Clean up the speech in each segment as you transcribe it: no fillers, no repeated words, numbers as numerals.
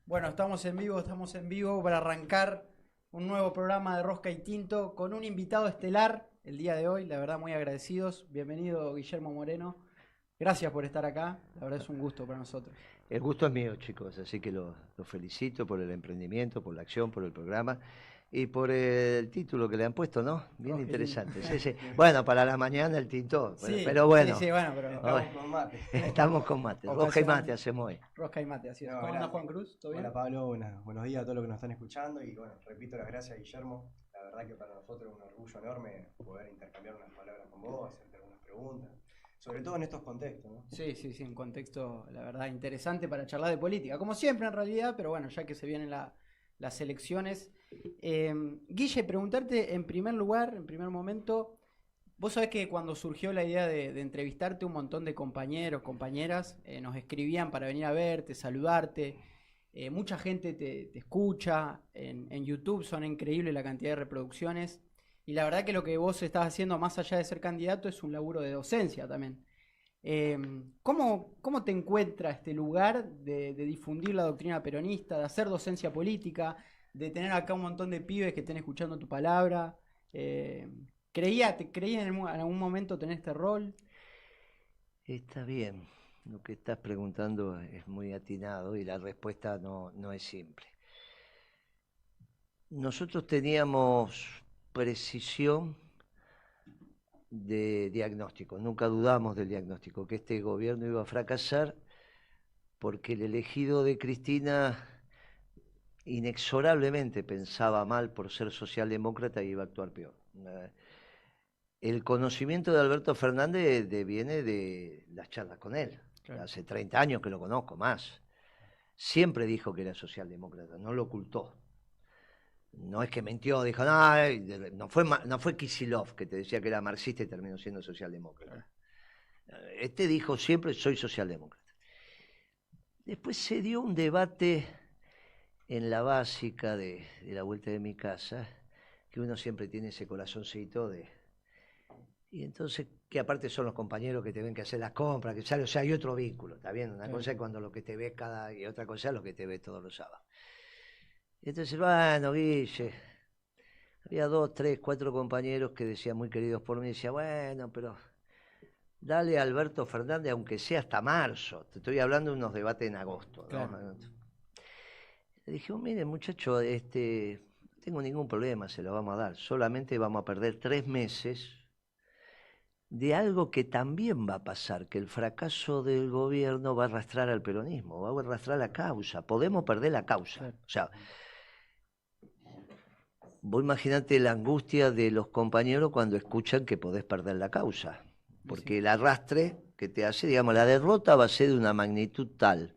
Bueno, estamos en vivo para arrancar un nuevo programa de Rosca y Tinto con un invitado estelar el día de hoy, la verdad muy agradecidos. Bienvenido Guillermo Moreno, gracias por estar acá, la verdad es un gusto para nosotros. El gusto es mío, chicos, así que los felicito por el emprendimiento, por la acción, por el programa y por el título que le han puesto, ¿no? Bien Rosca y Tinto. interesante. Sí, sí. Bueno, para la mañana el tinto, Sí, pero bueno, sí, bueno, pero Estamos con mate. estamos con mate. Rosca y mate hacemos hoy. Rosca y mate, así es. No, ¿Cómo anda gracias. Juan Cruz? ¿Todo bien? Hola Pablo, buenos días a todos los que nos están escuchando y bueno, repito las gracias a Guillermo. La verdad que para nosotros es un orgullo enorme poder intercambiar unas palabras con vos, hacerte algunas preguntas, sobre todo en estos contextos, ¿no? Sí, un contexto, la verdad, interesante para charlar de política, como siempre en realidad, pero bueno, ya que se vienen las elecciones. Guille, preguntarte en primer lugar, en primer momento, vos sabés que cuando surgió la idea de entrevistarte, un montón de compañeros, compañeras, nos escribían para venir a verte, saludarte. Mucha gente te escucha, en YouTube son increíbles la cantidad de reproducciones. Y la verdad que lo que vos estás haciendo, más allá de ser candidato, es un laburo de docencia también. ¿Cómo te encuentra este lugar de difundir la doctrina peronista, de hacer docencia política, de tener acá un montón de pibes que estén escuchando tu palabra? ¿Creía en algún momento tener este rol? Está bien. Lo que estás preguntando es muy atinado y la respuesta no es simple. Nosotros teníamos precisión de diagnóstico, nunca dudamos del diagnóstico, que este gobierno iba a fracasar porque el elegido de Cristina inexorablemente pensaba mal por ser socialdemócrata y iba a actuar peor. El conocimiento de Alberto Fernández viene de las charlas con él. Claro. Hace 30 años que lo conozco, más. Siempre dijo que era socialdemócrata, no lo ocultó. No es que mintió, dijo, no fue Kicillof que te decía que era marxista y terminó siendo socialdemócrata. Este dijo siempre, soy socialdemócrata. Después se dio un debate en la básica de la vuelta de mi casa, que uno siempre tiene ese corazoncito de... Y entonces, que aparte son los compañeros que te ven que hacer las compras, que sale, o sea, hay otro vínculo, ¿está bien? Una cosa es cuando lo que te ves y otra cosa es lo que te ves todos los sábados. Y entonces, bueno, Guille, había 2, 3, 4 compañeros que decían muy queridos por mí, decía, bueno, pero dale a Alberto Fernández, aunque sea hasta marzo. Te estoy hablando de unos debates en agosto, ¿no? Claro. Le dije, miren, muchacho, no tengo ningún problema, se lo vamos a dar. Solamente vamos a perder 3 meses de algo que también va a pasar, que el fracaso del gobierno va a arrastrar al peronismo, va a arrastrar la causa. Podemos perder la causa. Claro. O sea, vos imaginate la angustia de los compañeros cuando escuchan que podés perder la causa. Porque sí, el arrastre que te hace, digamos, la derrota va a ser de una magnitud tal,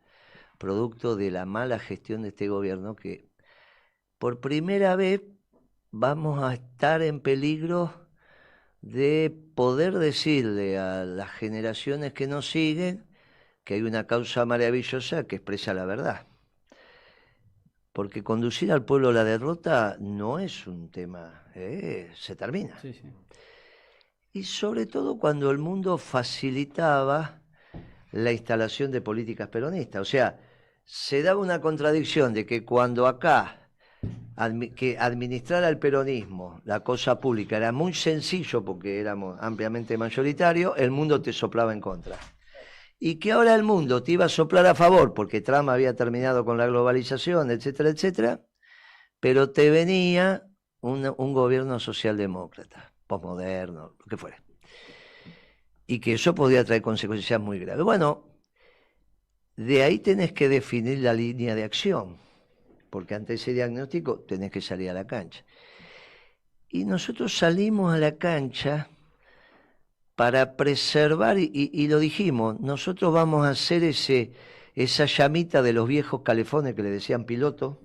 producto de la mala gestión de este gobierno, que por primera vez vamos a estar en peligro de poder decirle a las generaciones que nos siguen que hay una causa maravillosa que expresa la verdad. Porque conducir al pueblo a la derrota no es un tema, se termina. Sí, sí. Y sobre todo cuando el mundo facilitaba la instalación de políticas peronistas. O sea, se daba una contradicción de que cuando acá que administrar al peronismo la cosa pública era muy sencillo porque éramos ampliamente mayoritarios, el mundo te soplaba en contra. Y que ahora el mundo te iba a soplar a favor porque Trump había terminado con la globalización, etcétera, etcétera, pero te venía un gobierno socialdemócrata, posmoderno, lo que fuera. Y que eso podía traer consecuencias muy graves. Bueno, de ahí tenés que definir la línea de acción, porque ante ese diagnóstico tenés que salir a la cancha. Y nosotros salimos a la cancha para preservar, y lo dijimos, nosotros vamos a hacer esa llamita de los viejos calefones que le decían piloto,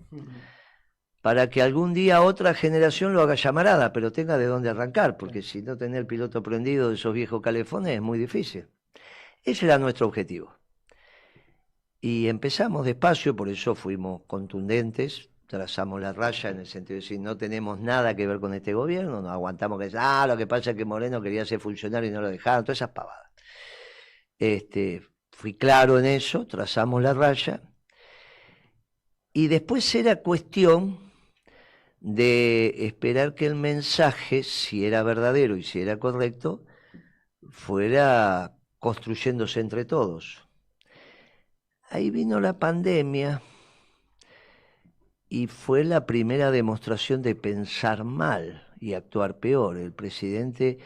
para que algún día otra generación lo haga llamarada, pero tenga de dónde arrancar, porque si no tenés el piloto prendido de esos viejos calefones es muy difícil. Ese era nuestro objetivo. Y empezamos despacio, por eso fuimos contundentes, trazamos la raya en el sentido de decir, no tenemos nada que ver con este gobierno, no aguantamos que lo que pasa es que Moreno quería ser funcionario y no lo dejaron, todas esas pavadas. Fui claro en eso, trazamos la raya, Y después era cuestión de esperar que el mensaje, si era verdadero y si era correcto, fuera construyéndose entre todos. Ahí vino la pandemia y fue la primera demostración de pensar mal y actuar peor. El presidente,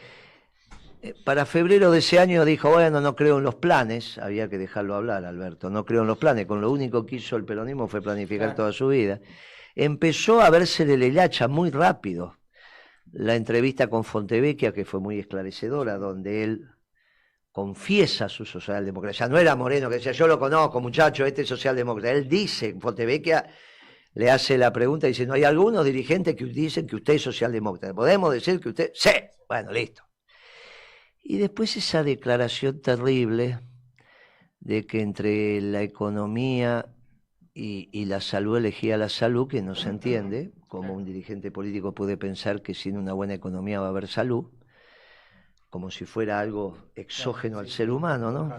para febrero de ese año dijo, bueno, no creo en los planes, había que dejarlo hablar, Alberto, no creo en los planes, con lo único que hizo el peronismo fue planificar toda su vida. Empezó a vérsele el hacha muy rápido. La entrevista con Fontevecchia, que fue muy esclarecedora, donde él confiesa su socialdemocracia. No era Moreno que decía, yo lo conozco, muchacho, este es socialdemócrata. Él dice, Fontevecchia le hace la pregunta diciendo, ¿hay algunos dirigentes que dicen que usted es socialdemócrata? ¿Podemos decir que usted? Sí. Bueno, listo. Y después esa declaración terrible de que entre la economía y la salud elegía la salud, que no se entiende, como un dirigente político puede pensar que sin una buena economía va a haber salud, como si fuera algo exógeno al ser humano, ¿no?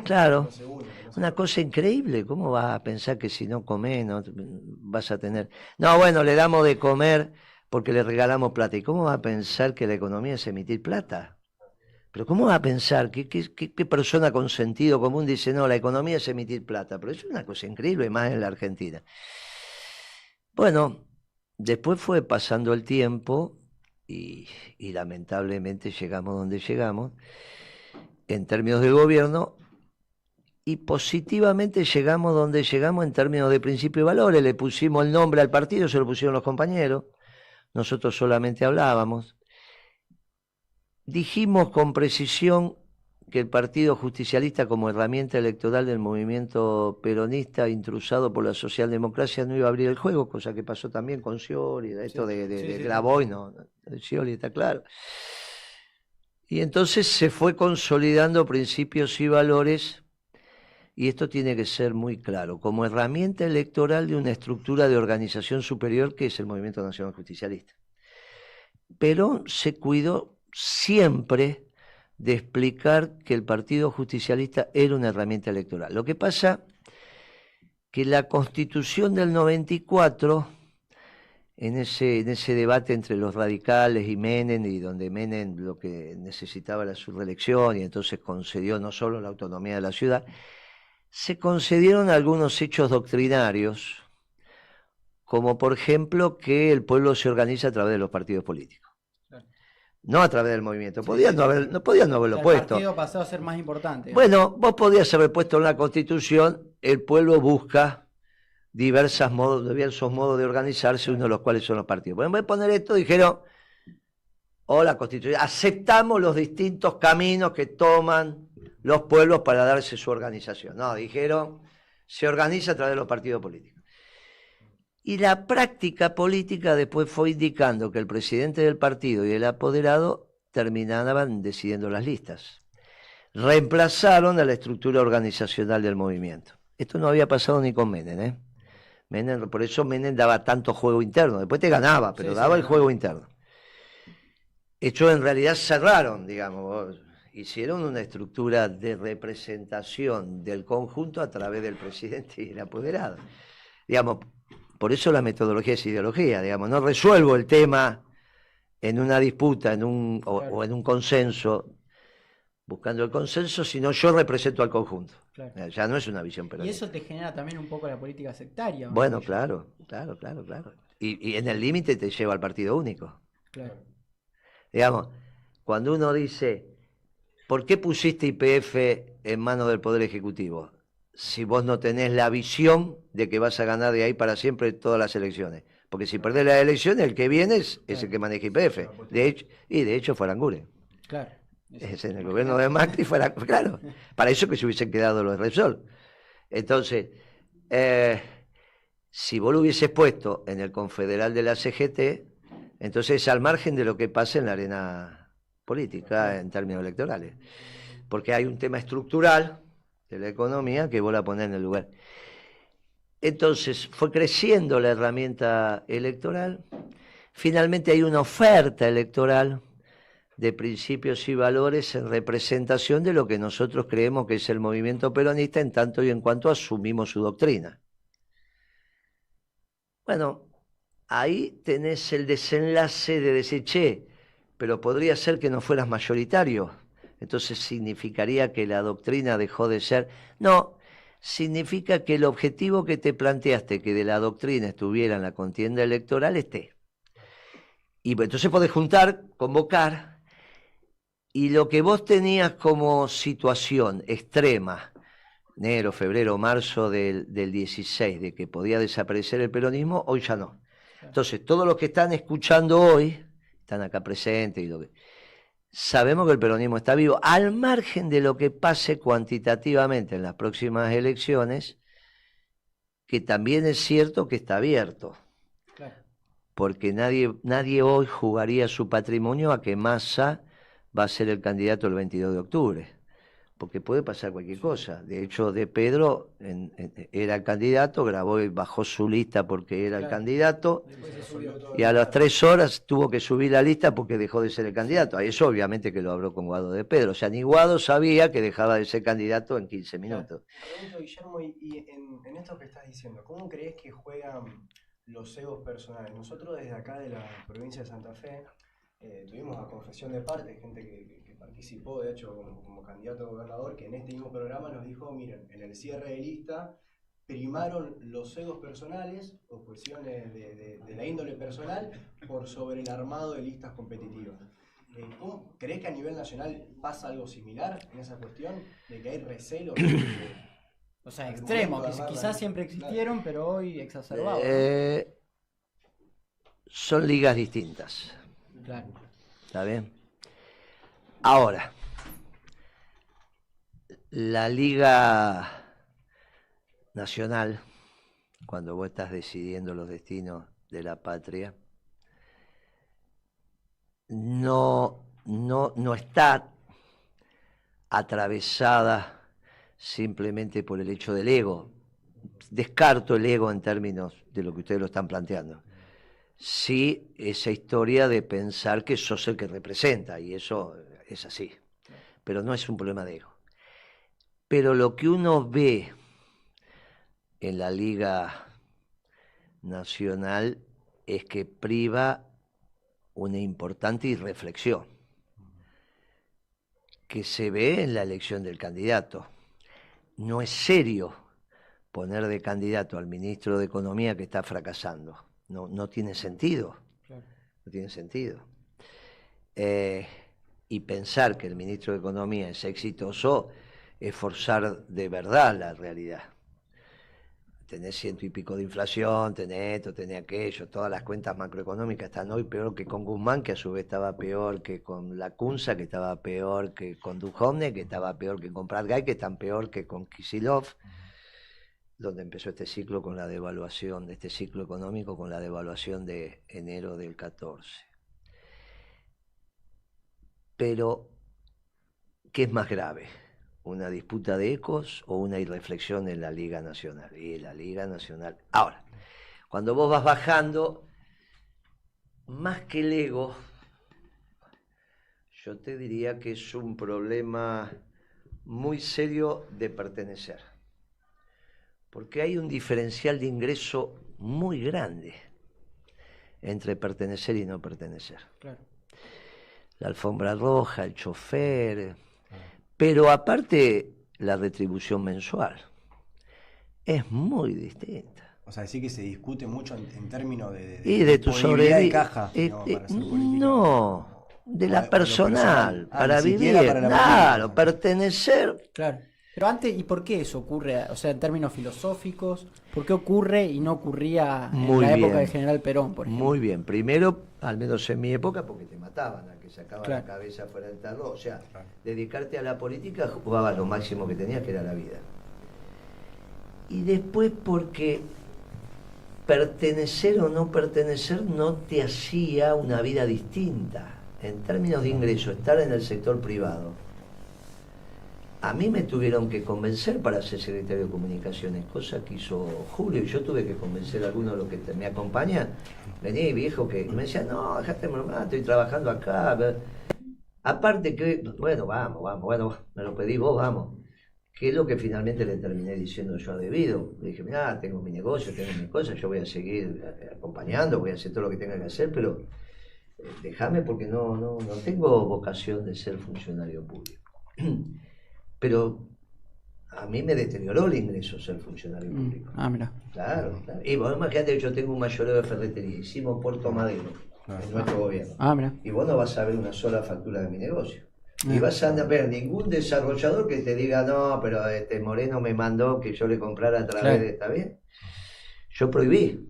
Claro, una cosa increíble, ¿cómo vas a pensar que si no comes no vas a tener? No, bueno, le damos de comer porque le regalamos plata. ¿Y cómo va a pensar que la economía es emitir plata? Pero ¿cómo va a pensar? ¿Qué persona con sentido común dice, no, la economía es emitir plata? Pero es una cosa increíble, más en la Argentina. Bueno, después fue pasando el tiempo y lamentablemente llegamos donde llegamos, en términos del gobierno, y positivamente llegamos donde llegamos en términos de principios y valores. Le pusimos el nombre al partido, se lo pusieron los compañeros, nosotros solamente hablábamos. Dijimos con precisión que el Partido Justicialista, como herramienta electoral del movimiento peronista intrusado por la socialdemocracia, no iba a abrir el juego, cosa que pasó también con Scioli, esto de Grabois, no, Scioli está claro. Y entonces se fue consolidando principios y valores, y esto tiene que ser muy claro, como herramienta electoral de una estructura de organización superior que es el Movimiento Nacional Justicialista. Perón se cuidó siempre de explicar que el Partido Justicialista era una herramienta electoral. Lo que pasa que la Constitución del 94, en ese debate entre los radicales y Menem, y donde Menem lo que necesitaba era su reelección, y entonces concedió no solo la autonomía de la ciudad, se concedieron algunos hechos doctrinarios, como por ejemplo que el pueblo se organiza a través de los partidos políticos. No a través del movimiento. Podían no haberlo puesto. El partido pasó a ser más importante. Bueno, vos podías haber puesto en la Constitución, el pueblo busca diversos modos de organizarse, uno de los cuales son los partidos. Bueno, en vez de poner esto, dijeron, la Constitución, aceptamos los distintos caminos que toman los pueblos para darse su organización. No, dijeron, se organiza a través de los partidos políticos. Y la práctica política después fue indicando que el presidente del partido y el apoderado terminaban decidiendo las listas. Reemplazaron a la estructura organizacional del movimiento. Esto no había pasado ni con Menem, por eso Menem daba tanto juego interno. Después te ganaba, pero daba el juego interno. Esto en realidad cerraron, digamos, hicieron una estructura de representación del conjunto a través del presidente y el apoderado. Digamos, por eso la metodología es ideología, digamos, no resuelvo el tema en una disputa o en un consenso, buscando el consenso, sino yo represento al conjunto. Claro. Ya no es una visión peronista. Y eso te genera también un poco la política sectaria. Bueno, claro. Y en el límite te lleva al partido único. Claro. Digamos, cuando uno dice, ¿por qué pusiste YPF en manos del Poder Ejecutivo? Si vos no tenés la visión de que vas a ganar de ahí para siempre todas las elecciones. Porque si perdés las elecciones, el que viene es el que maneja YPF. De hecho fue Aranguren. Claro. En el gobierno de Macri fue claro. Para eso que se hubiesen quedado los de Repsol. Entonces, si vos lo hubieses puesto en el confederal de la CGT, entonces es al margen de lo que pasa en la arena política en términos electorales. Porque hay un tema estructural de la economía que vos la ponés en el lugar. Entonces fue creciendo la herramienta electoral, finalmente hay una oferta electoral de principios y valores en representación de lo que nosotros creemos que es el movimiento peronista en tanto y en cuanto asumimos su doctrina. Bueno, ahí tenés el desenlace de decir, che, pero podría ser que no fueras mayoritario. Entonces significaría que la doctrina dejó de ser. No, significa que el objetivo que te planteaste, que de la doctrina estuviera en la contienda electoral, esté. Y entonces podés juntar, convocar, y lo que vos tenías como situación extrema, enero, febrero, marzo del 16, de que podía desaparecer el peronismo, hoy ya no. Entonces, todos los que están escuchando hoy, están acá presentes, sabemos que el peronismo está vivo, al margen de lo que pase cuantitativamente en las próximas elecciones, que también es cierto que está abierto. Claro. Porque nadie hoy jugaría su patrimonio a que Massa va a ser el candidato el 22 de octubre. Porque puede pasar cualquier cosa. De hecho, De Pedro era el candidato, grabó y bajó su lista porque era el candidato, y a las 3 horas tuvo que subir la lista porque dejó de ser el candidato. A eso obviamente que lo habló con Guado De Pedro. O sea, ni Guado sabía que dejaba de ser candidato en 15 minutos. Pregunto, Guillermo, y en esto que estás diciendo, ¿cómo crees que juegan los egos personales? Nosotros desde acá de la provincia de Santa Fe tuvimos a confesión de parte, gente que participó de hecho como candidato a gobernador, que en este mismo programa nos dijo, miren, en el cierre de lista primaron los egos personales o cuestiones de la índole personal por sobre el armado de listas competitivas. ¿Crees que a nivel nacional pasa algo similar en esa cuestión? ¿De que hay recelos? O sea, extremos, que quizás siempre existieron, claro, pero hoy exacerbados. Son ligas distintas. Claro. ¿Está bien? Ahora, la Liga Nacional, cuando vos estás decidiendo los destinos de la patria, no está atravesada simplemente por el hecho del ego. Descarto el ego en términos de lo que ustedes lo están planteando. Sí, esa historia de pensar que sos el que representa, y eso es así, pero no es un problema de ego. Pero lo que uno ve en la Liga Nacional es que priva una importante irreflexión que se ve en la elección del candidato. No es serio poner de candidato al ministro de Economía que está fracasando. No tiene sentido. Claro. No tiene sentido. Y pensar que el ministro de Economía es exitoso es forzar de verdad la realidad. Tenés 100 y pico de inflación, tenés esto, tenés aquello, todas las cuentas macroeconómicas están hoy peor que con Guzmán, que a su vez estaba peor que con Lacunza, que estaba peor que con Duhovne, que estaba peor que con Pratgay, que están peor que con Kicillof, donde empezó este ciclo con la devaluación, de este ciclo económico con la devaluación de enero del 14. Pero, ¿qué es más grave? ¿Una disputa de ecos o una irreflexión en la Liga Nacional? Y la Liga Nacional. Ahora, cuando vos vas bajando, más que el ego, yo te diría que es un problema muy serio de pertenecer. Porque hay un diferencial de ingreso muy grande entre pertenecer y no pertenecer. Claro. La alfombra roja, el chofer, pero aparte la retribución mensual es muy distinta. O sea, decir que se discute mucho en términos de tu disponibilidad de caja. No, de la personal, para vivir, claro, pertenecer. Claro. Pero antes, ¿y por qué eso ocurre? O sea, en términos filosóficos, ¿por qué ocurre y no ocurría en la época del general Perón, por ejemplo? Muy bien. Primero, al menos en mi época, porque te mataban, a que sacaba la cabeza fuera del tarro. O sea, dedicarte a la política jugaba lo máximo que tenías, que era la vida. Y después porque pertenecer o no pertenecer no te hacía una vida distinta. En términos de ingreso, estar en el sector privado. A mí me tuvieron que convencer para ser secretario de Comunicaciones, cosa que hizo Julio, y yo tuve que convencer a algunos de los que me acompañan. Vení, viejo, que me decían, no, dejate normal, estoy trabajando acá. Aparte que, bueno, vamos, me lo pedí vos, vamos. que es lo que finalmente le terminé diciendo yo a Devido. Le dije, mirá, tengo mi negocio, tengo mis cosas, yo voy a seguir acompañando, voy a hacer todo lo que tenga que hacer, pero déjame porque no tengo vocación de ser funcionario público. Pero a mí me deterioró el ingreso ser funcionario público. Mira. Claro. Y vos imagínate que yo tengo un mayoreo de ferretería, hicimos Puerto Madero en nuestro gobierno. Mira. Y vos no vas a ver una sola factura de mi negocio. Y vas a ver ningún desarrollador que te diga, no, pero Moreno me mandó que yo le comprara a través de... ¿Está bien? Yo prohibí.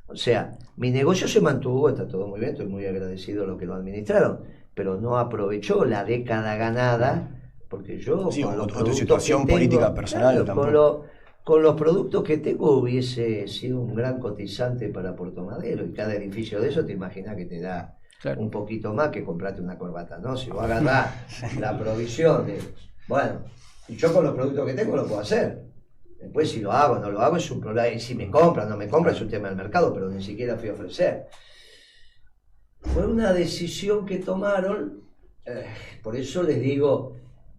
O sea, mi negocio se mantuvo, está todo muy bien, estoy muy agradecido a los que lo administraron, pero no aprovechó la década ganada, porque yo... Sí, con o los tu productos situación que política tengo, personal claro, tampoco. con los productos que tengo hubiese sido un gran cotizante para Puerto Madero, y cada edificio de eso te imaginas que te da... un poquito más que comprarte una corbata, ¿no? Si vos agarrás la provisión de... Bueno, y yo con los productos que tengo lo puedo hacer. Después si lo hago o no lo hago es un problema. Y si me compran o no me compran es un tema del mercado, pero ni siquiera fui a ofrecer. Fue una decisión que tomaron, por eso les digo,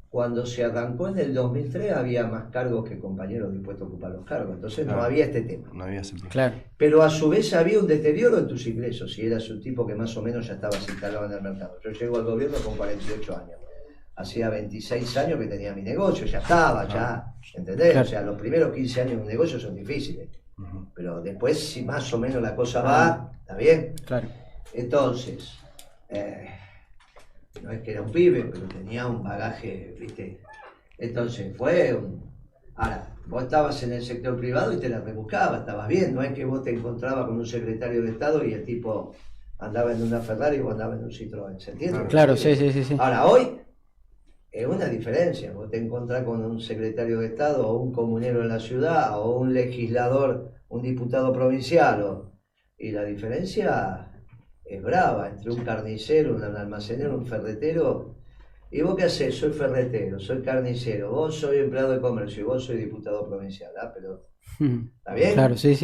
cuando se arrancó en el 2003 había más cargos que compañeros dispuestos a ocupar los cargos, entonces no había este tema. No había ese problema. Claro. Pero a su vez había un deterioro en tus ingresos, si eras un tipo que más o menos ya estabas instalado en el mercado. Yo llego al gobierno con 48 años. Hacía 26 años que tenía mi negocio, ya estaba, ya, ¿entendés? Claro. O sea, los primeros 15 años de un negocio son difíciles. Pero después, si más o menos la cosa va, ¿está bien? Claro. Entonces, no es que era un pibe, pero tenía un bagaje, ¿viste? Entonces fue un... Ahora, vos estabas en el sector privado y te la rebuscabas, estabas bien, no es que vos te encontrabas con un secretario de Estado y el tipo andaba en una Ferrari y vos andabas en un Citroën, ¿se entiende? Claro, sí. Ahora, hoy es una diferencia, vos te encontrás con un secretario de Estado o un comunero en la ciudad o un legislador, un diputado provincial, y la diferencia es brava entre un carnicero, un almacenero, un ferretero. ¿Y vos qué hacés? Soy ferretero, soy carnicero, vos soy empleado de comercio y vos soy diputado provincial, pero ¿está bien? Claro, sí.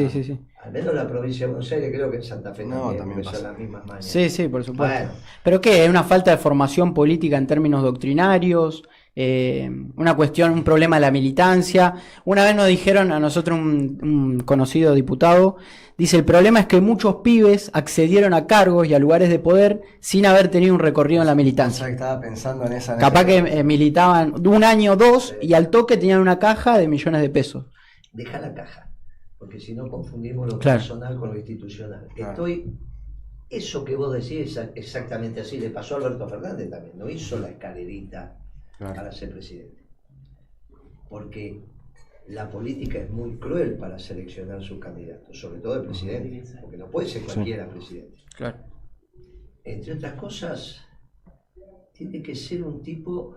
Al menos la provincia de Buenos Aires, creo que en Santa Fe también, también porque pasa. son las mismas mañas. Sí, por supuesto. Bueno, ¿Pero qué? ¿Es una falta de formación política en términos doctrinarios? ¿Una cuestión, un problema de la militancia? Una vez nos dijeron a nosotros un conocido diputado, dice, el problema es que muchos pibes accedieron a cargos y a lugares de poder sin haber tenido un recorrido en la O militancia. sea, que estaba pensando en esa... Capaz que militaban de un año o dos y al toque tenían una caja de millones de pesos. deja la caja, porque si no confundimos lo Claro. personal con lo institucional. Claro. Eso que vos decís es exactamente así, le pasó a Alberto Fernández también, no hizo la escalerita para ser presidente. Porque la política es muy cruel para seleccionar sus candidatos, sobre todo el presidente, porque no puede ser cualquiera presidente. Claro. Entre otras cosas, tiene que ser un tipo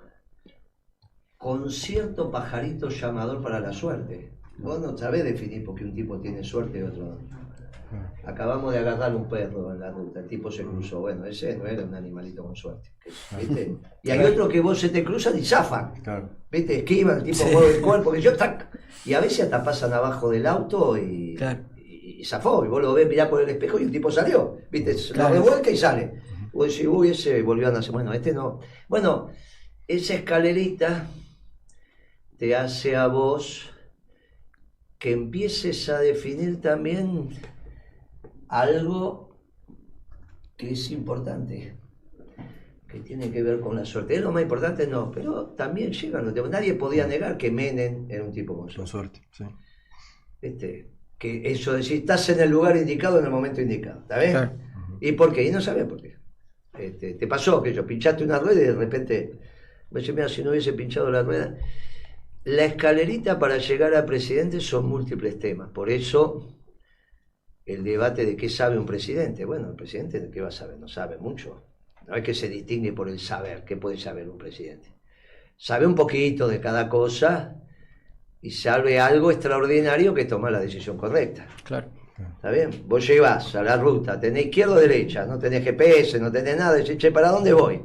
con cierto pajarito llamador para la suerte. Vos no sabés definir por qué un tipo tiene suerte y otro no. Acabamos de agarrar un perro en la ruta, el tipo se cruzó, bueno, ese no era un animalito con suerte, ¿viste? Y hay otros que vos se te cruzan y zafan, Claro. ¿viste? Esquivan, el tipo mueve el cuerpo, que yo tac, y a veces hasta pasan abajo del auto y, Claro. y zafó, y vos lo ves mirar por el espejo y el tipo salió, ¿viste? Claro. Lo revuelca y sale. Vos decís, uy, ese volvió a nacer, bueno, este no. Bueno, esa escalerita te hace a vos que empieces a definir también algo que es importante, que tiene que ver con la suerte. Es lo más importante, no, pero también llegan los temas. Nadie podía negar que Menem era un tipo con Con suerte. suerte, sí. Que eso de decir, estás en el lugar indicado en el momento indicado, ¿está bien? Claro. ¿Y por qué? Y no sabía por qué. Te pasó que yo pinchaste una rueda y de repente, me dice, mira, si no hubiese pinchado la rueda. La escalerita para llegar a presidente son múltiples temas, por eso el debate de qué sabe un presidente. Bueno, el presidente de qué va a saber, no sabe mucho. No es que se distingue por el saber, ¿qué puede saber un presidente? Sabe un poquito de cada cosa y sabe algo extraordinario que toma la decisión correcta. Claro. ¿Está bien? Vos llevas a la ruta, tenés izquierda o derecha, no tenés GPS, no tenés nada, decís, che, ¿para dónde voy?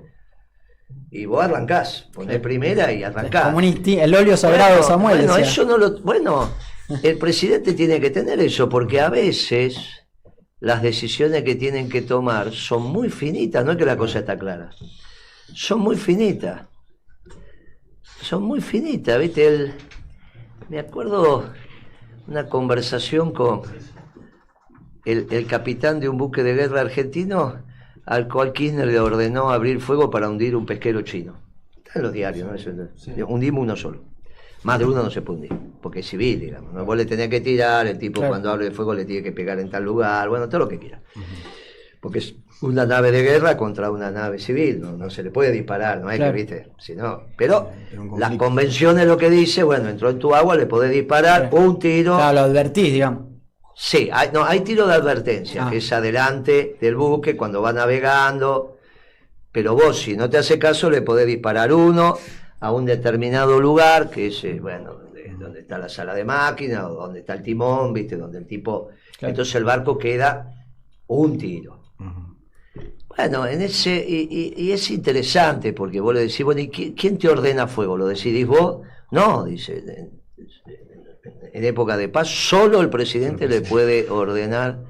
Y vos arrancás, ponés primera y arrancás. Como el óleo sagrado de Samuel. Bueno, decía. eso no lo... Bueno, el presidente tiene que tener eso, porque a veces las decisiones que tienen que tomar son muy finitas, no es que la cosa está clara, son muy finitas. son muy finitas, ¿viste? Me acuerdo una conversación con el capitán de un buque de guerra argentino al cual Kirchner le ordenó abrir fuego para hundir un pesquero chino. Está en los diarios, ¿no? Sí. Hundimos uno solo. Más de uno no se puede hundir, porque es civil, digamos, ¿no? Vos le tenés que tirar, el tipo cuando abre el fuego le tiene que pegar en tal lugar, bueno, todo lo que quiera. Porque es una nave de guerra contra una nave civil, no se le puede disparar, no hay que, viste, si no. Pero las convenciones lo que dice, bueno, entró en tu agua, le podés disparar un tiro. Claro, lo advertís, digamos. Sí, hay tiro de advertencia, que es adelante del buque cuando va navegando, pero vos si no te hace caso le podés disparar uno a un determinado lugar, que es, bueno, donde está la sala de máquina o donde está el timón, viste, donde el tipo... Claro. Entonces el barco queda un tiro. Bueno, en ese... Y es interesante porque vos le decís, bueno, ¿y quién te ordena fuego? ¿Lo decidís vos? No, dice... En época de paz, solo el presidente le puede ordenar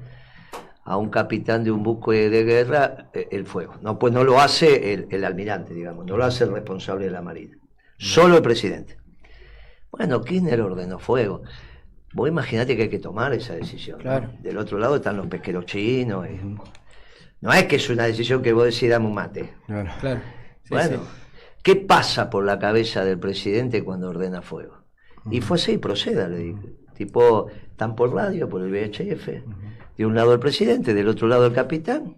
a un capitán de un buque de guerra el fuego. No, pues no lo hace el almirante, digamos, no lo hace el responsable de la Marina. Solo el presidente. Bueno, Kirchner ordenó fuego. Vos imaginate que hay que tomar esa decisión. Claro. ¿No? Del otro lado están los pesqueros chinos. No es que es una decisión que vos decís, dame un mate. Claro. Sí, bueno, sí. ¿Qué pasa por la cabeza del presidente cuando ordena fuego? Y fue así, proceda, le dije. Tipo, están por radio, por el VHF. De un lado el presidente, del otro lado el capitán,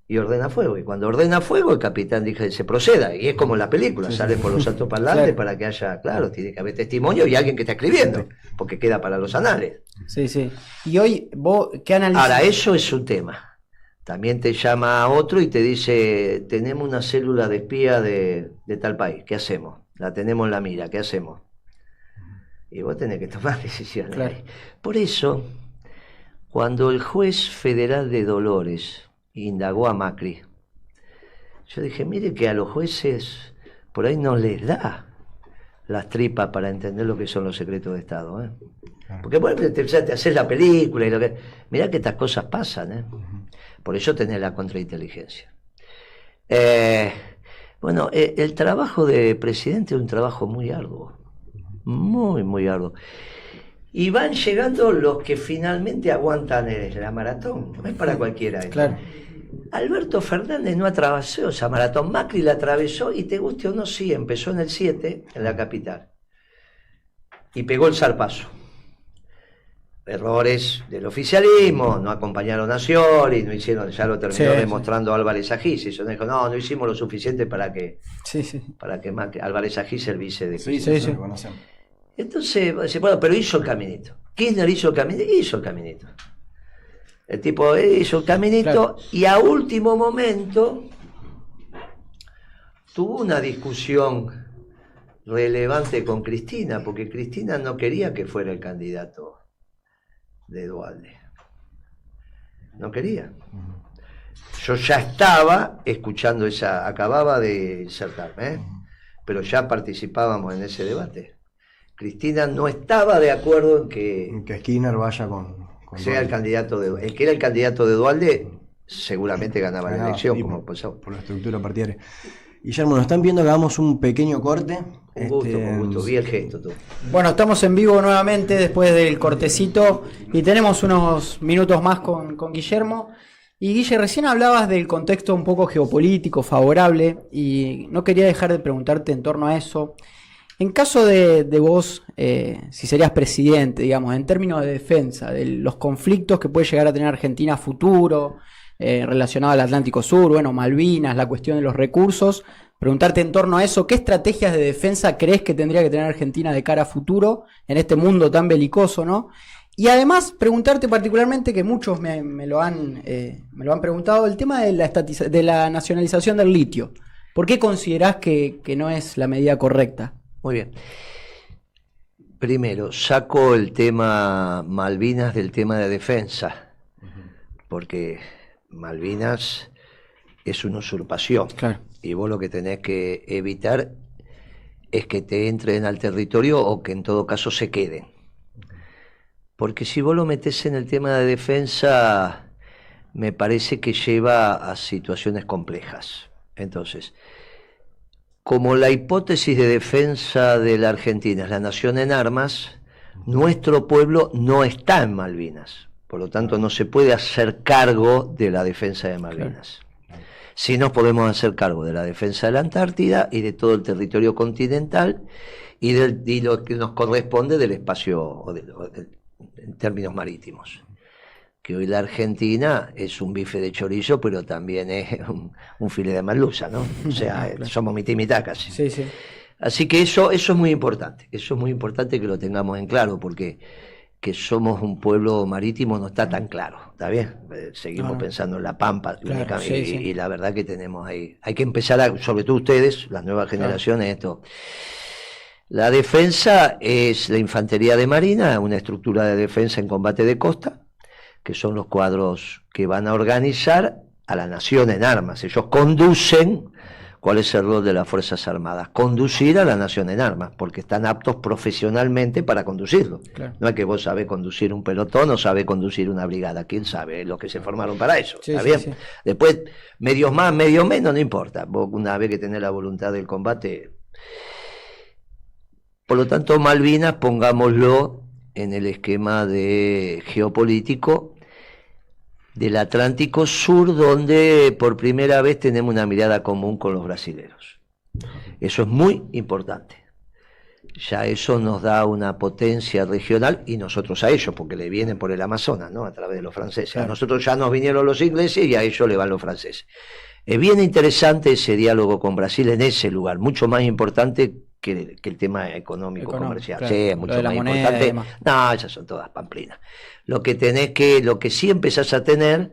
y ordena fuego. Y cuando ordena fuego, el capitán dice, proceda. Y es como en la película, sale por los altoparlantes para que haya, claro, tiene que haber testimonio y alguien que está escribiendo, porque queda para los anales. Sí, sí. Y hoy, vos, ¿qué analizás? Ahora, eso es un tema. También te llama otro y te dice, tenemos una célula de espía de tal país, ¿qué hacemos? La tenemos en la mira, ¿qué hacemos? Y vos tenés que tomar decisiones. Claro. Por eso, cuando el juez federal de Dolores indagó a Macri, yo dije, mire que a los jueces por ahí no les da las tripas para entender lo que son los secretos de Estado. Claro. Porque bueno, te haces la película y lo que... Mirá que estas cosas pasan. Por eso tenés la contrainteligencia. Bueno, el trabajo de presidente es un trabajo muy arduo. Muy, muy arduo. Y van llegando los que finalmente aguantan la maratón. No es para cualquiera. Claro. Alberto Fernández no atravesó esa maratón. Macri la atravesó y te guste o no, sí, empezó en el 7, en la capital. Y pegó el zarpazo. Errores del oficialismo, no acompañaron a Scioli, no hicieron, ya lo terminó demostrando Álvarez Agis. Eso dijo, no hicimos lo suficiente para que Macri, Álvarez Agis, el vice de Kirchner. Sí. Entonces, bueno, pero hizo el caminito. Kirchner hizo el caminito. El tipo hizo el caminito, claro. Y a último momento tuvo una discusión relevante con Cristina, porque Cristina no quería que fuera el candidato de Duhalde. No quería. Yo ya estaba escuchando acababa de insertarme, pero ya participábamos en ese debate. Cristina no estaba de acuerdo en que Skinner vaya con sea el candidato de el que era el candidato de Duhalde, seguramente ganaba la elección, como pasó. Por la estructura partidaria. Guillermo, nos están viendo que hagamos un pequeño corte. Con gusto, vi el gesto tú. Bueno, estamos en vivo nuevamente después del cortecito y tenemos unos minutos más con Guillermo. Y Guille, recién hablabas del contexto un poco geopolítico favorable y no quería dejar de preguntarte en torno a eso. En caso de vos, si serías presidente, digamos, en términos de defensa, de los conflictos que puede llegar a tener Argentina a futuro, relacionado al Atlántico Sur, bueno, Malvinas, la cuestión de los recursos, preguntarte en torno a eso, ¿qué estrategias de defensa crees que tendría que tener Argentina de cara a futuro en este mundo tan belicoso, ¿no? Y además, preguntarte particularmente, que muchos me lo han preguntado, el tema de la nacionalización del litio. ¿Por qué considerás que no es la medida correcta? Muy bien. Primero, saco el tema Malvinas del tema de defensa, porque Malvinas es una usurpación. Claro. Y vos lo que tenés que evitar es que te entren al territorio o que en todo caso se queden. Porque si vos lo metés en el tema de defensa, me parece que lleva a situaciones complejas. Entonces, como la hipótesis de defensa de la Argentina es la nación en armas, nuestro pueblo no está en Malvinas. Por lo tanto, no se puede hacer cargo de la defensa de Malvinas. Sí nos podemos hacer cargo de la defensa de la Antártida y de todo el territorio continental y lo que nos corresponde del espacio en términos marítimos. Que hoy la Argentina es un bife de chorizo, pero también es un filete de merluza, ¿no? O sea, somos mitad y mitad casi. Sí, sí. Así que eso es muy importante. Eso es muy importante que lo tengamos en claro, porque que somos un pueblo marítimo no está tan claro, ¿está bien? Seguimos pensando en la Pampa, claro, y la verdad que tenemos ahí, hay que empezar, sobre todo ustedes, las nuevas generaciones, esto. La defensa es la infantería de marina, una estructura de defensa en combate de costa, que son los cuadros que van a organizar a la nación en armas. Ellos conducen. ¿Cuál es el rol de las Fuerzas Armadas? Conducir a la nación en armas, porque están aptos profesionalmente para conducirlo. Claro. No es que vos sabés conducir un pelotón o sabés conducir una brigada. ¿Quién sabe? Los que se formaron para eso. Sí, ¿está bien? Sí. Después, medios más, medios menos, no importa. Vos una vez que tenés la voluntad del combate. Por lo tanto, Malvinas, pongámoslo en el esquema de geopolítico del Atlántico Sur, donde por primera vez tenemos una mirada común con los brasileros. Eso es muy importante. Ya eso nos da una potencia regional, y nosotros a ellos, porque le vienen por el Amazonas, ¿no? A través de los franceses. A nosotros ya nos vinieron los ingleses y a ellos le van los franceses. Es bien interesante ese diálogo con Brasil en ese lugar, mucho más importante que el tema económico comercial. Claro. Sí, es mucho más importante. No, esas son todas pamplinas. Lo que sí empezás a tener,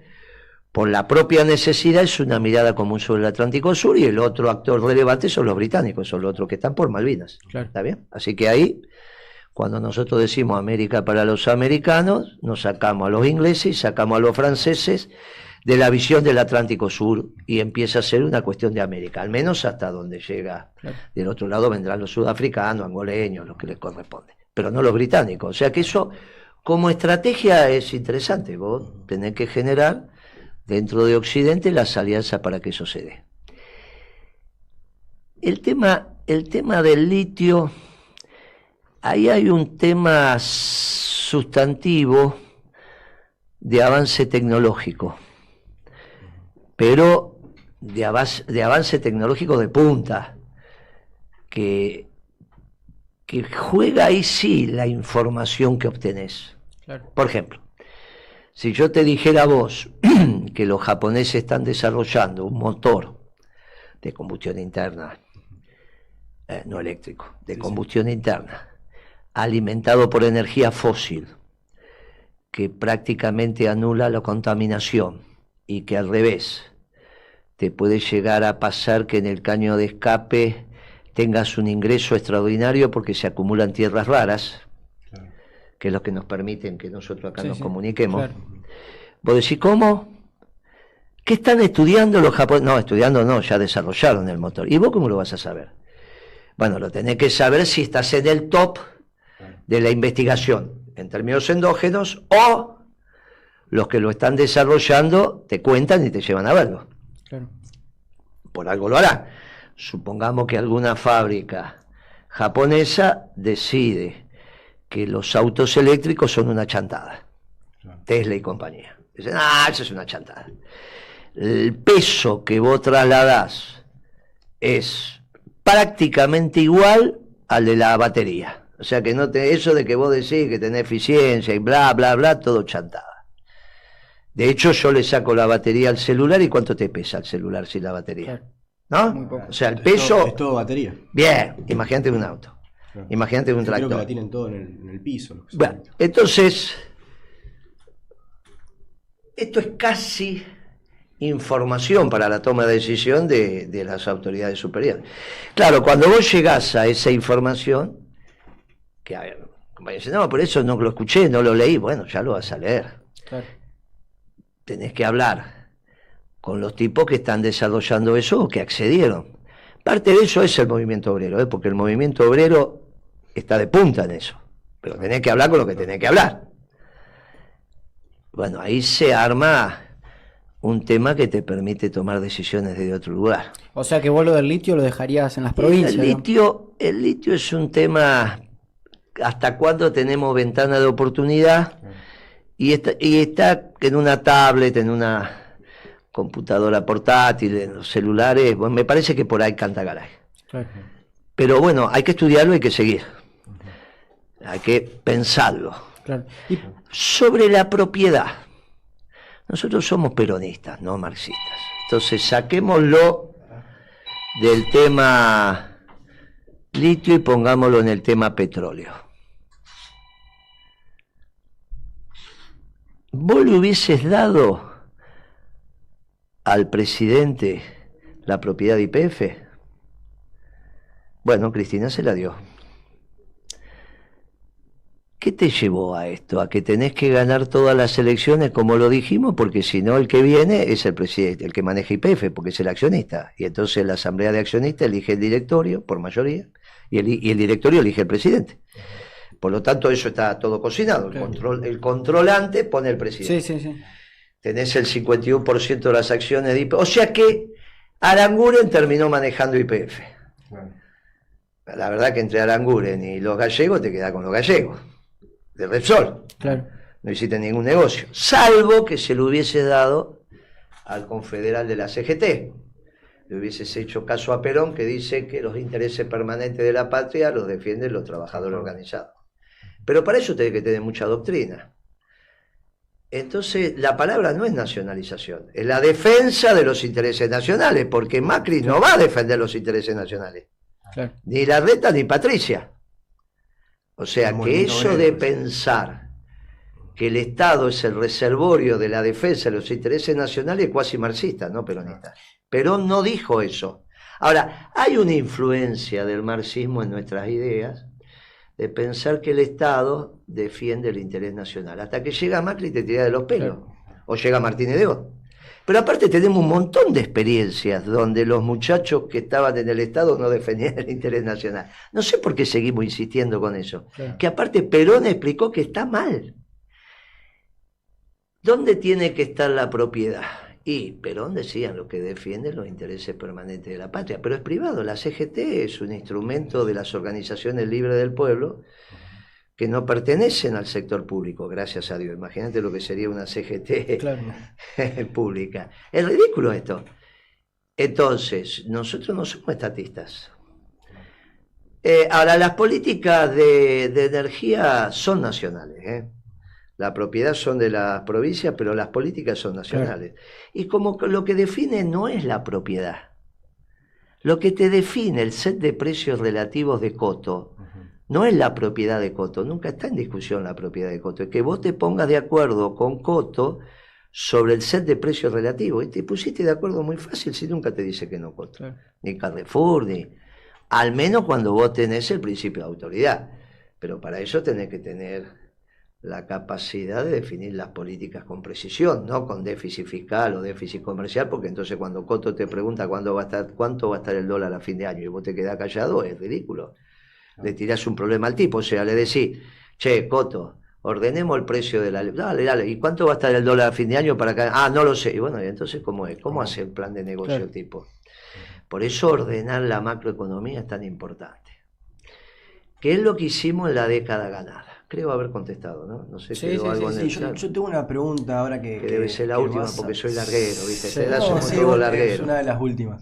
por la propia necesidad, es una mirada común sobre el Atlántico Sur, y el otro actor relevante son los británicos, son los otros que están por Malvinas. Claro. ¿Está bien? Así que ahí, cuando nosotros decimos América para los americanos, nos sacamos a los ingleses y sacamos a los franceses de la visión del Atlántico Sur, y empieza a ser una cuestión de América, al menos hasta donde llega. Claro. Del otro lado vendrán los sudafricanos, angoleños, los que les corresponde, pero no los británicos. O sea que eso, como estrategia, es interesante. Vos tenés que generar dentro de Occidente las alianzas para que eso se dé. El tema del litio, ahí hay un tema sustantivo de avance tecnológico, pero de avance tecnológico de punta, que juega ahí sí la información que obtenés. Claro. Por ejemplo, si yo te dijera a vos que los japoneses están desarrollando un motor de combustión interna, no eléctrico, de combustión interna, alimentado por energía fósil, que prácticamente anula la contaminación, y que al revés, te puede llegar a pasar que en el caño de escape tengas un ingreso extraordinario porque se acumulan tierras raras, claro, que es lo que nos permiten que nosotros acá nos comuniquemos. Claro. Vos decís, ¿cómo? ¿Qué están estudiando los japoneses? No, estudiando no, ya desarrollaron el motor. ¿Y vos cómo lo vas a saber? Bueno, lo tenés que saber si estás en el top de la investigación en términos endógenos, o los que lo están desarrollando te cuentan y te llevan a verlo. Claro. Por algo lo hará. Supongamos que alguna fábrica japonesa decide que los autos eléctricos son una chantada. Claro. Tesla y compañía. Dicen, eso es una chantada. El peso que vos trasladás es prácticamente igual al de la batería. O sea que eso de que vos decís que tenés eficiencia y bla, bla, bla, todo chantada. De hecho, yo le saco la batería al celular, y ¿cuánto te pesa el celular sin la batería? ¿No? Muy poco. O sea, el peso... Es todo batería. Bien, imagínate un auto. Claro. Imagínate un tractor. Creo que la tienen todo en el piso. Bueno, entonces, esto es casi información para la toma de decisión de las autoridades superiores. Claro, cuando vos llegás a esa información, que a ver, como dicen, no, por eso no lo escuché, no lo leí, bueno, ya lo vas a leer. Claro. Tenés que hablar con los tipos que están desarrollando eso o que accedieron. Parte de eso es el movimiento obrero, porque el movimiento obrero está de punta en eso, pero tenés que hablar con lo que tenés que hablar. Bueno, ahí se arma un tema que te permite tomar decisiones desde otro lugar. O sea que vos lo del litio lo dejarías en las provincias. El litio es un tema, ¿hasta cuándo tenemos ventana de oportunidad? Y está en una tablet, en una computadora portátil, en los celulares, bueno, me parece que por ahí canta garay. Claro. Pero bueno, hay que estudiarlo, hay que seguir. Hay que pensarlo. Claro. Sobre la propiedad. Nosotros somos peronistas, no marxistas. Entonces saquémoslo del tema litio y pongámoslo en el tema petróleo. ¿Vos le hubieses dado al presidente la propiedad de YPF? Bueno, Cristina se la dio. ¿Qué te llevó a esto? A que tenés que ganar todas las elecciones, como lo dijimos, porque si no el que viene es el presidente, el que maneja YPF, porque es el accionista. Y entonces la asamblea de accionistas elige el directorio, por mayoría, y el directorio elige el presidente. Por lo tanto, eso está todo cocinado. El controlante pone el presidente. Sí. Tenés el 51% de las acciones de YPF. O sea que Aranguren terminó manejando YPF. Bueno. La verdad que entre Aranguren y los gallegos te quedás con los gallegos. De Repsol. Claro. No hiciste ningún negocio. Salvo que se lo hubiese dado al confederal de la CGT. Le hubieses hecho caso a Perón, que dice que los intereses permanentes de la patria los defienden los trabajadores organizados. Pero para eso tenés que tener mucha doctrina. Entonces, la palabra no es nacionalización, es la defensa de los intereses nacionales, porque Macri no va a defender los intereses nacionales. Claro. Ni Larreta ni Patricia. O sea que eso de pensar que el Estado es el reservorio de la defensa de los intereses nacionales es cuasi marxista, no peronista. Perón no dijo eso. Ahora, hay una influencia del marxismo en nuestras ideas de pensar que el Estado defiende el interés nacional. Hasta que llega Macri y te tira de los pelos. Claro. O llega Martínez de Oz. Pero aparte tenemos un montón de experiencias donde los muchachos que estaban en el Estado no defendían el interés nacional. No sé por qué seguimos insistiendo con eso. Claro. Que aparte Perón explicó que está mal. ¿Dónde tiene que estar la propiedad? Y Perón decía lo que defienden los intereses permanentes de la patria, pero es privado. La CGT es un instrumento de las organizaciones libres del pueblo que no pertenecen al sector público, gracias a Dios. Imagínate lo que sería una CGT claro. pública. Es ridículo esto. Entonces, nosotros no somos estatistas. Ahora, las políticas de energía son nacionales. La propiedad son de las provincias, pero las políticas son nacionales. Claro. Y como lo que define no es la propiedad. Lo que te define el set de precios relativos de coto no es la propiedad de coto, nunca está en discusión la propiedad de coto, es que vos te pongas de acuerdo con coto sobre el set de precios relativos, y te pusiste de acuerdo muy fácil si nunca te dice que no coto, claro. Ni Carrefour, al menos cuando vos tenés el principio de autoridad, pero para eso tenés que tener la capacidad de definir las políticas con precisión, no con déficit fiscal o déficit comercial, porque entonces cuando Coto te pregunta cuánto va a estar el dólar a fin de año y vos te quedás callado, es ridículo. Le tirás un problema al tipo, o sea, le decís, che, Coto, ordenemos el precio de la... Dale, ¿y cuánto va a estar el dólar a fin de año para acá? Ah, no lo sé. Y bueno, ¿y entonces cómo es? ¿Cómo hace el plan de negocio el tipo? Por eso ordenar la macroeconomía es tan importante. ¿Qué es lo que hicimos en la década ganada? Creo haber contestado, ¿no? No sé si algo en el chat. Yo tengo una pregunta ahora que debe ser la última, porque soy larguero, ¿viste? Sí, somos todos largueros. Es una de las últimas.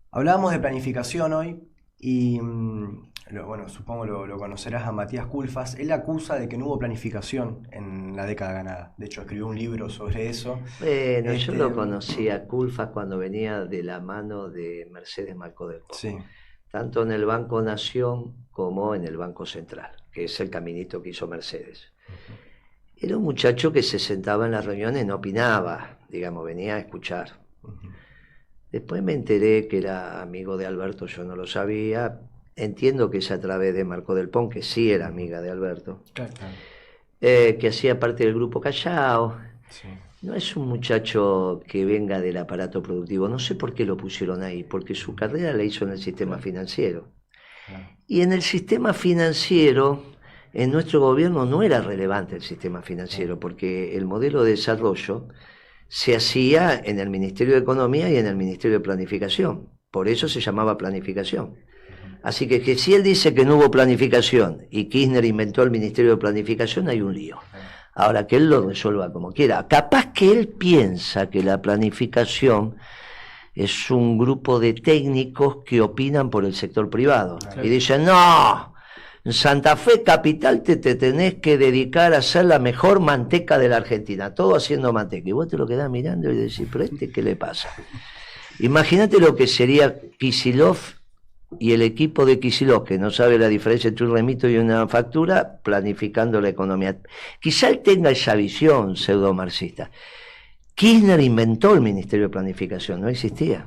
Hablábamos de planificación hoy. Y bueno, supongo lo conocerás a Matías Culfas. Él acusa de que no hubo planificación en la década ganada. De hecho, escribió un libro sobre eso. Bueno, yo lo conocí a Culfas cuando venía de la mano de Mercedes Marcó del Pop. Sí. Tanto en el Banco Nación como en el Banco Central, que es el caminito que hizo Mercedes. Era un muchacho que se sentaba en las reuniones y no opinaba, digamos, venía a escuchar. Después me enteré que era amigo de Alberto, yo no lo sabía. Entiendo que es a través de Marcó del Pon, que sí era amiga de Alberto, claro. Que hacía parte del grupo Callao. Sí. No es un muchacho que venga del aparato productivo, no sé por qué lo pusieron ahí, porque su carrera la hizo en el sistema financiero. Claro. Y en el sistema financiero en nuestro gobierno no era relevante el sistema financiero, porque el modelo de desarrollo se hacía en el Ministerio de Economía y en el Ministerio de Planificación. Por eso se llamaba planificación. Así que si él dice que no hubo planificación y Kirchner inventó el Ministerio de Planificación, hay un lío. Ahora, que él lo resuelva como quiera. Capaz que él piensa que la planificación es un grupo de técnicos que opinan por el sector privado. Claro. Y dicen, no, en Santa Fe Capital te tenés que dedicar a hacer la mejor manteca de la Argentina, todo haciendo manteca. Y vos te lo quedás mirando y decís, pero ¿qué le pasa? Imagínate lo que sería Kicillof y el equipo de Kicillof, que no sabe la diferencia entre un remito y una factura, planificando la economía. Quizá él tenga esa visión pseudo-marxista. Kirchner inventó el Ministerio de Planificación, no existía.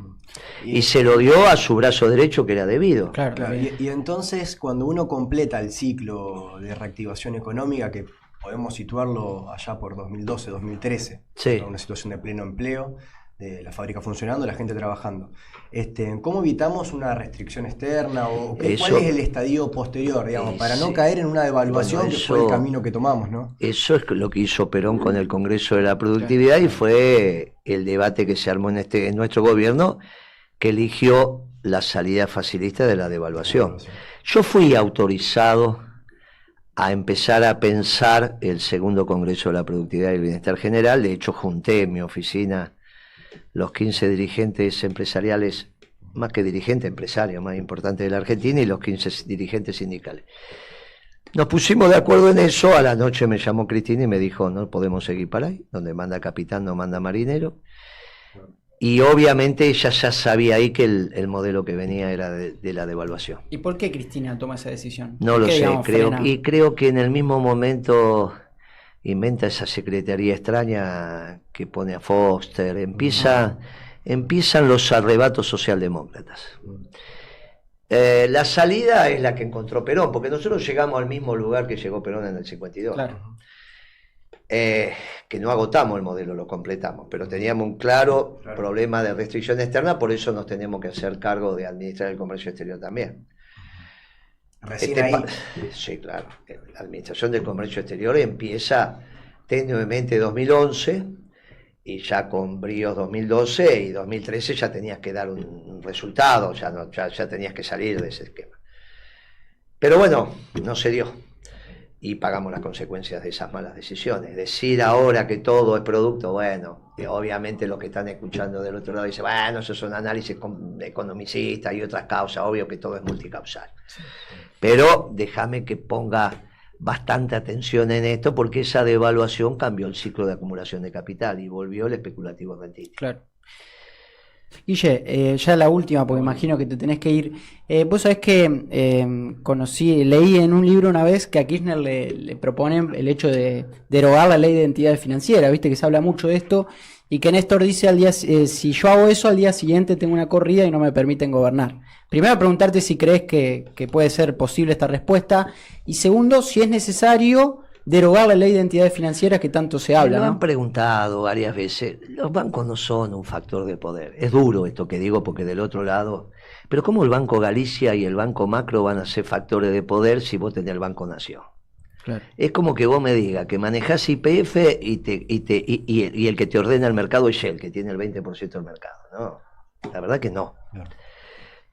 Y se lo dio a su brazo derecho, que era debido. Claro, claro. Y entonces, cuando uno completa el ciclo de reactivación económica, que podemos situarlo allá por 2012, 2013, sí, una situación de pleno empleo, de la fábrica funcionando, la gente trabajando. ¿Cómo evitamos una restricción externa? ¿O cuál es el estadio posterior, digamos, para no caer en una devaluación, bueno, que fue el camino que tomamos, ¿no? Eso es lo que hizo Perón con el Congreso de la Productividad, y fue el debate que se armó en nuestro gobierno, que eligió la salida facilista de la devaluación. Yo fui autorizado a empezar a pensar el segundo Congreso de la Productividad y el Bienestar General. De hecho, junté en mi oficina los 15 dirigentes empresariales, más que dirigentes empresarios, más importantes de la Argentina, y los 15 dirigentes sindicales. Nos pusimos de acuerdo en eso. A la noche me llamó Cristina y me dijo, no podemos seguir para ahí, donde manda capitán no manda marinero. Y obviamente ella ya sabía ahí que el modelo que venía era de la devaluación. ¿Y por qué Cristina toma esa decisión? No lo sé, creo que en el mismo momento inventa esa secretaría extraña que pone a Foster, empiezan los arrebatos socialdemócratas. La salida es la que encontró Perón, porque nosotros llegamos al mismo lugar que llegó Perón en el 52. Claro. Que no agotamos el modelo, lo completamos, pero teníamos un claro problema de restricción externa, por eso nos tenemos que hacer cargo de administrar el comercio exterior también. Sí, claro. La administración del comercio exterior empieza tenuemente 2011 y ya con bríos 2012 y 2013 ya tenías que dar un resultado, ya tenías que salir de ese esquema. Pero bueno, no se dio y pagamos las consecuencias de esas malas decisiones. Decir ahora que todo es producto, bueno, obviamente los que están escuchando del otro lado dicen, bueno, eso es un análisis economicista y otras causas, obvio que todo es multicausal. Pero déjame que ponga bastante atención en esto, porque esa devaluación cambió el ciclo de acumulación de capital y volvió el especulativo rentista. Claro. Guille, ya la última, porque imagino que te tenés que ir. Vos sabés que leí en un libro una vez que a Kirchner le proponen el hecho de derogar la ley de entidades financieras, viste que se habla mucho de esto, y que Néstor dice si yo hago eso, al día siguiente tengo una corrida y no me permiten gobernar. Primero, preguntarte si crees que puede ser posible esta respuesta, y segundo, si es necesario derogar la ley de entidades financieras que tanto se habla. Me lo han preguntado varias veces. Los bancos no son un factor de poder. Es duro esto que digo, porque del otro lado, pero ¿cómo el Banco Galicia y el Banco Macro van a ser factores de poder si vos tenés el Banco Nación? Claro. Es como que vos me digas que manejás YPF y el que te ordena el mercado es Shell, que tiene el 20% del mercado. No, la verdad que no. Claro.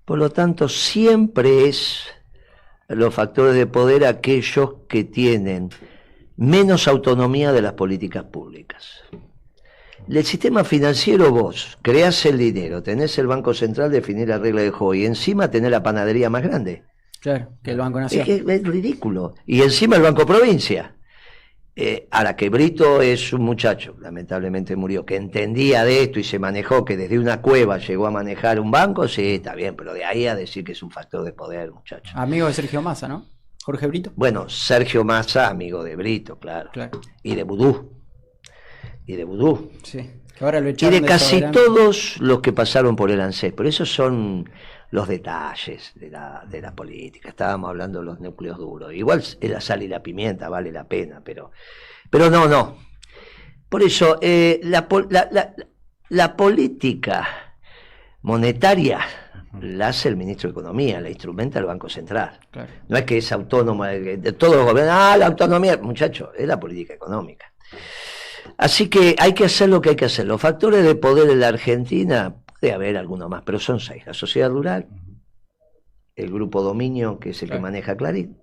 Por lo tanto, siempre es los factores de poder aquellos que tienen menos autonomía de las políticas públicas. El sistema financiero, vos creás el dinero, tenés el Banco Central definir la regla de juego y encima tenés la panadería más grande. Claro, que el Banco Nación. Es ridículo. Y encima el Banco Provincia. Ahora que Brito es un muchacho, lamentablemente murió, que entendía de esto y se manejó, que desde una cueva llegó a manejar un banco, sí, está bien, pero de ahí a decir que es un factor de poder, muchacho. Amigo de Sergio Massa, ¿no? Jorge Brito. Bueno, Sergio Massa, amigo de Brito, claro. Y de Vudú. Sí. Que ahora lo echaron y de casi todos los que pasaron por el ANSES. Por eso son los detalles de la política. Estábamos hablando de los núcleos duros. Igual la sal y la pimienta vale la pena, pero no. Por eso, la política monetaria la hace el ministro de Economía, la instrumenta el Banco Central. Claro. No es que es autónoma de todos los gobiernos, la autonomía, muchachos, es la política económica. Así que hay que hacer lo que hay que hacer. Los factores de poder en la Argentina, puede haber alguno más, pero son 6. La sociedad rural, el grupo Dominio, que es el que maneja Clarín.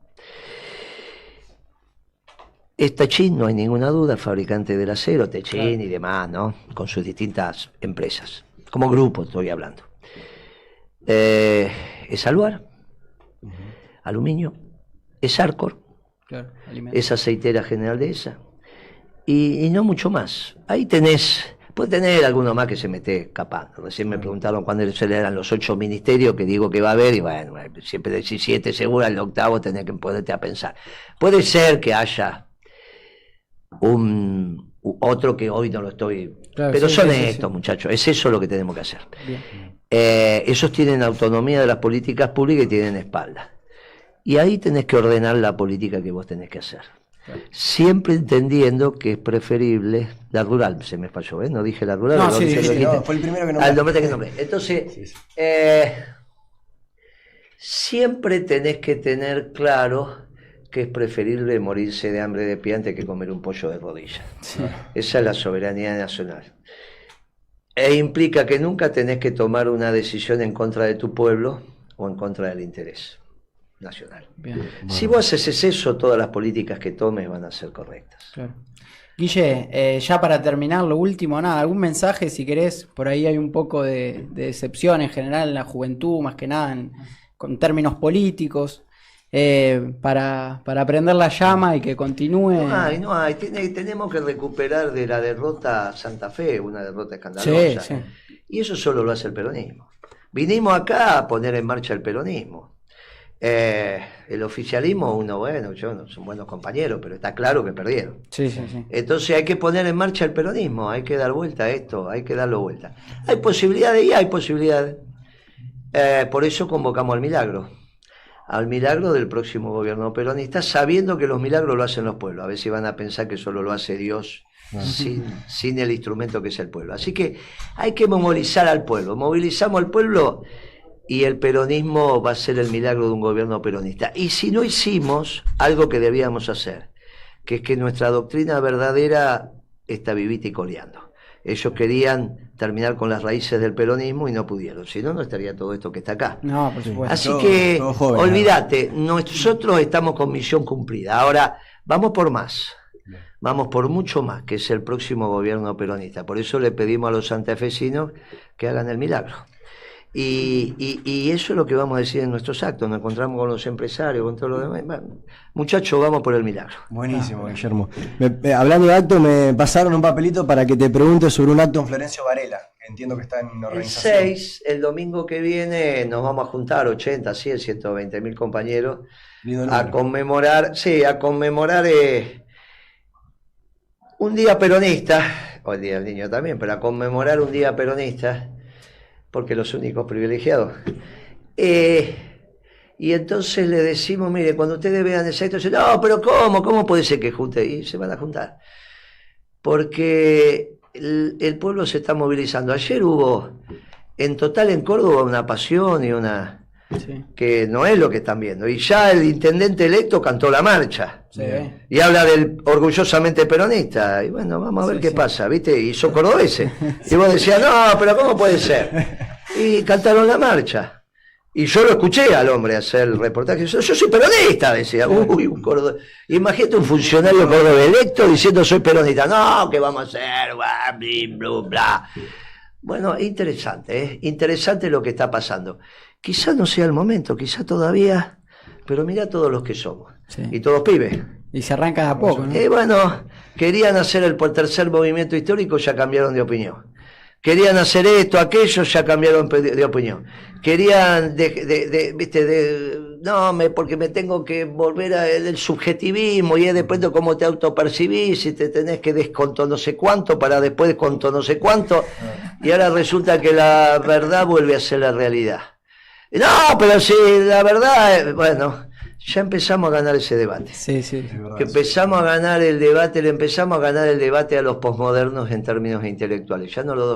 Es Techín, no hay ninguna duda, fabricante del acero, Techín y demás, ¿no? Con sus distintas empresas. Como grupo estoy hablando. Es Aluar, aluminio, es Arcor, es Aceitera General Dehesa, y no mucho más. Ahí puede tener alguno más que se me esté escapando. Recién me preguntaron cuándo se le eran los 8 ministerios que digo que va a haber, y bueno, siempre decís 7 seguro, el 8º tenés que ponerte a pensar. Puede ser que haya otro que hoy no lo estoy... Claro, pero son estos, muchachos, es eso lo que tenemos que hacer. Esos tienen autonomía de las políticas públicas y tienen espalda. Y ahí tenés que ordenar la política que vos tenés que hacer. Siempre entendiendo que es preferible la rural. Se me falló, ¿eh? No dije la rural. No, fue el primero que nombré. Entonces, siempre tenés que tener claro que es preferible morirse de hambre de pie antes que comer un pollo de rodillas. Sí. Esa es la soberanía nacional. E implica que nunca tenés que tomar una decisión en contra de tu pueblo o en contra del interés nacional. Bien. Bueno. Si vos haces eso, todas las políticas que tomes van a ser correctas. Claro. Guille, ya para terminar, lo último, nada, algún mensaje si querés. Por ahí hay un poco de decepción en general en la juventud, más que nada con términos políticos. Para prender la llama y que continúe. No hay. Tenemos que recuperar de la derrota Santa Fe, una derrota escandalosa. Sí. Y eso solo lo hace el peronismo. Vinimos acá a poner en marcha el peronismo. El oficialismo, son buenos compañeros, pero está claro que perdieron. Sí. Entonces hay que poner en marcha el peronismo, hay que dar vuelta a esto, hay que darlo vuelta. Hay posibilidades y hay posibilidades. Por eso convocamos al milagro del próximo gobierno peronista, sabiendo que los milagros lo hacen los pueblos. A ver si van a pensar que solo lo hace Dios sin el instrumento que es el pueblo. Así que hay que movilizar al pueblo. Movilizamos al pueblo y el peronismo va a ser el milagro de un gobierno peronista. Y si no hicimos algo que debíamos hacer, que es que nuestra doctrina verdadera está vivita y coleando. Ellos querían terminar con las raíces del peronismo y no pudieron, si no, no estaría todo esto que está acá. No, por supuesto. Así que, olvídate, nosotros estamos con misión cumplida. Ahora, vamos por más, vamos por mucho más, que es el próximo gobierno peronista. Por eso le pedimos a los santafesinos que hagan el milagro. Y eso es lo que vamos a decir en nuestros actos. Nos encontramos con los empresarios, con todo lo demás. Muchachos, vamos por el milagro. Buenísimo, Guillermo. Hablando de actos, me pasaron un papelito para que te pregunte sobre un acto en Florencio Varela. Entiendo que está en organización. El 6, el domingo que viene, nos vamos a juntar 80, 100, 120 mil compañeros a conmemorar, un día peronista, o el Día del Niño también, pero a conmemorar un día peronista, porque los únicos privilegiados. Y entonces le decimos, mire, cuando ustedes vean ese acto, dicen, no, pero ¿cómo puede ser que junte? Y se van a juntar. Porque el pueblo se está movilizando. Ayer hubo, en total en Córdoba, una pasión y una... Sí. Que no es lo que están viendo. Y ya el intendente electo cantó la marcha. Sí. Y habla del orgullosamente peronista. Y bueno, vamos a ver qué pasa, ¿viste? Y son cordobeses. Y vos decías, no, pero ¿cómo puede ser? Y cantaron la marcha. Y yo lo escuché al hombre hacer el reportaje. Yo soy peronista, decía. Uy, un cordobés. Imagínate un funcionario cordobés electo diciendo soy peronista. No, ¿qué vamos a hacer? Bla, bla. Bueno, interesante, interesante lo que está pasando. Quizás no sea el momento, quizás todavía, pero mirá todos los que somos, y todos pibes. Y se arranca de a poco, ¿no? Bueno, querían hacer el tercer movimiento histórico, ya cambiaron de opinión. Querían hacer esto, aquello, ya cambiaron de opinión. Querían, porque me tengo que volver al subjetivismo, y es después de cómo te autopercibís, y te tenés que desconto no sé cuánto, para después desconto no sé cuánto, y ahora resulta que la verdad vuelve a ser la realidad. No, pero si la verdad, bueno, ya empezamos a ganar ese debate. Sí, sí. Que empezamos a ganar el debate, le empezamos a ganar el debate a los posmodernos en términos intelectuales. Ya no lo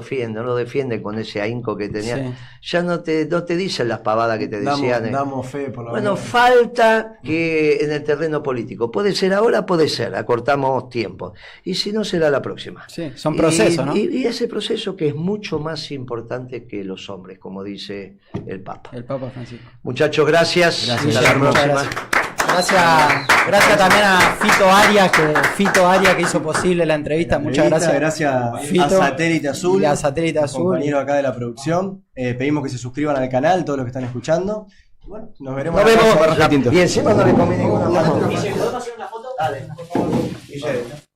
defienden con ese ahínco que tenían. Ya no te dicen las pavadas que te decían. Damos fe, por lo bueno, menos. falta que en el terreno político. Puede ser ahora, puede ser, acortamos tiempo. Y si no, será la próxima. Sí, son procesos, ¿no? Y ese proceso que es mucho más importante que los hombres, como dice el Papa. El Papa Francisco. Muchachos, gracias. Gracias. Hasta la próxima. Gracias también a Fito Arias que hizo posible la entrevista. Muchas gracias. Gracias Fito, a Satélite Azul, y a Satélite Azul, compañero acá de la producción. Pedimos que se suscriban al canal, todos los que están escuchando. Y bueno, nos veremos. Nos la próxima, vemos. Rojo Tinto. Y encima no le comí ninguna mano. ¿Podemos hacer una foto? Dale, por favor. Guille.